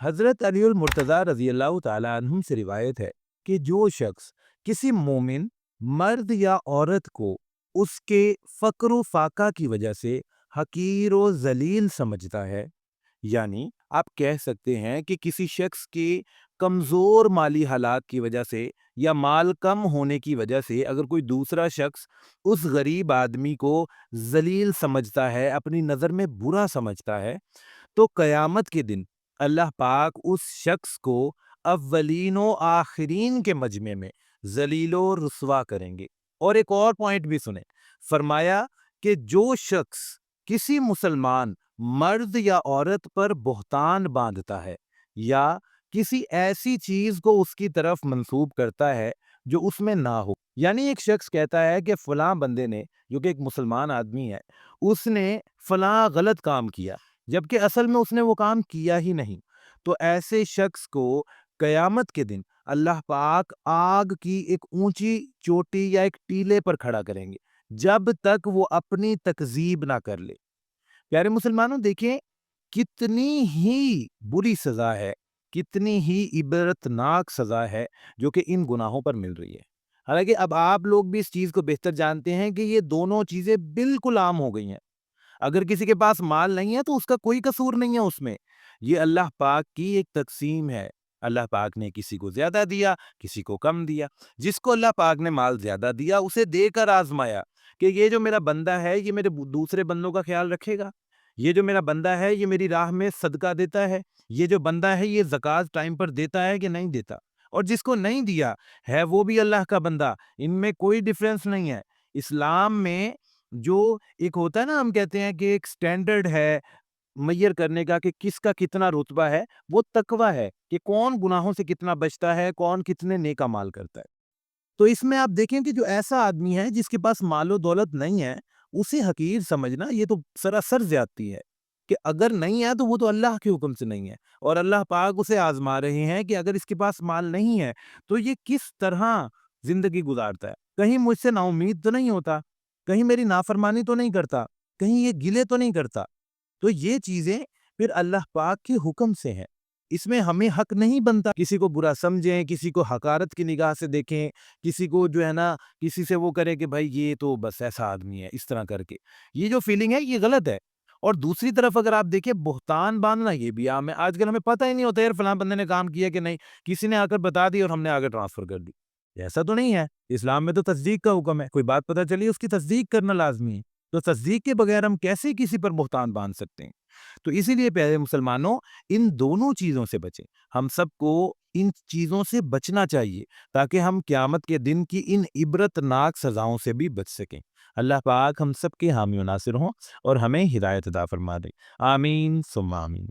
حضرت علی المرتضیٰ رضی اللہ تعالیٰ عنہم سے روایت ہے کہ جو شخص کسی مومن مرد یا عورت کو اس کے فقر و فاقہ کی وجہ سے حقیر و ذلیل سمجھتا ہے، یعنی آپ کہہ سکتے ہیں کہ کسی شخص کے کمزور مالی حالات کی وجہ سے یا مال کم ہونے کی وجہ سے اگر کوئی دوسرا شخص اس غریب آدمی کو ذلیل سمجھتا ہے، اپنی نظر میں برا سمجھتا ہے، تو قیامت کے دن اللہ پاک اس شخص کو اولین و آخرین کے مجمع میں ذلیل و رسوا کریں گے۔ اور ایک اور پوائنٹ بھی سنیں، فرمایا کہ جو شخص کسی مسلمان مرد یا عورت پر بہتان باندھتا ہے یا کسی ایسی چیز کو اس کی طرف منسوب کرتا ہے جو اس میں نہ ہو، یعنی ایک شخص کہتا ہے کہ فلاں بندے نے، جو کہ ایک مسلمان آدمی ہے، اس نے فلاں غلط کام کیا جبکہ اصل میں اس نے وہ کام کیا ہی نہیں، تو ایسے شخص کو قیامت کے دن اللہ پاک آگ کی ایک اونچی چوٹی یا ایک ٹیلے پر کھڑا کریں گے جب تک وہ اپنی تکذیب نہ کر لے۔ پیارے مسلمانوں، دیکھیں کتنی ہی بری سزا ہے، کتنی ہی عبرتناک سزا ہے جو کہ ان گناہوں پر مل رہی ہے۔ حالانکہ اب آپ لوگ بھی اس چیز کو بہتر جانتے ہیں کہ یہ دونوں چیزیں بالکل عام ہو گئی ہیں۔ اگر کسی کے پاس مال نہیں ہے تو اس کا کوئی قصور نہیں ہے اس میں، یہ اللہ پاک کی ایک تقسیم ہے۔ اللہ پاک نے کسی کو زیادہ دیا، کسی کو کم دیا۔ جس کو اللہ پاک نے مال زیادہ دیا اسے دے کر آزمایا کہ یہ جو میرا بندہ ہے یہ میرے دوسرے بندوں کا خیال رکھے گا، یہ جو میرا بندہ ہے یہ میری راہ میں صدقہ دیتا ہے، یہ جو بندہ ہے یہ زکوٰۃ ٹائم پر دیتا ہے کہ نہیں دیتا، اور جس کو نہیں دیا ہے وہ بھی اللہ کا بندہ، ان میں کوئی ڈیفرنس نہیں ہے۔ اسلام میں جو ایک ہوتا ہے نا، ہم کہتے ہیں کہ ایک سٹینڈرڈ ہے میئر کرنے کا کہ کس کا کتنا رتبہ ہے، وہ تقویٰ ہے کہ کون گناہوں سے کتنا بچتا ہے، کون کتنے نیک اعمال کرتا ہے۔ تو اس میں آپ دیکھیں کہ جو ایسا آدمی ہے جس کے پاس مال و دولت نہیں ہے، اسے حقیر سمجھنا یہ تو سراسر زیادتی ہے کہ اگر نہیں ہے تو وہ تو اللہ کے حکم سے نہیں ہے، اور اللہ پاک اسے آزما رہے ہیں کہ اگر اس کے پاس مال نہیں ہے تو یہ کس طرح زندگی گزارتا ہے، کہیں مجھ سے نا امید تو نہیں ہوتا، کہیں میری نافرمانی تو نہیں کرتا، کہیں یہ گلے تو نہیں کرتا۔ تو یہ چیزیں پھر اللہ پاک کے حکم سے ہیں، اس میں ہمیں حق نہیں بنتا کسی کو برا سمجھیں، کسی کو حقارت کی نگاہ سے دیکھیں، کسی کو جو ہے نا کسی سے وہ کرے کہ بھائی یہ تو بس ایسا آدمی ہے، اس طرح کر کے یہ جو فیلنگ ہے یہ غلط ہے۔ اور دوسری طرف اگر آپ دیکھیں بہتان باندھنا یہ بھی عام ہے، آج کل ہمیں پتہ ہی نہیں ہوتا یار فلاں بندے نے کام کیا کہ نہیں، کسی نے آ کر بتا دی اور ہم نے آگے ٹرانسفر کر دی۔ ایسا تو نہیں ہے، اسلام میں تو تصدیق کا حکم ہے، کوئی بات پتہ چلی اس کی تصدیق کرنا لازمی ہے، تو تصدیق کے بغیر ہم کیسے کسی پر بہتان باندھ سکتے ہیں؟ تو اسی لیے پیارے مسلمانوں، ان دونوں چیزوں سے بچیں، ہم سب کو ان چیزوں سے بچنا چاہیے تاکہ ہم قیامت کے دن کی ان عبرتناک سزاؤں سے بھی بچ سکیں۔ اللہ پاک ہم سب کے حامی و ناصر ہوں اور ہمیں ہدایت عطا فرما دے۔ آمین ثم آمین۔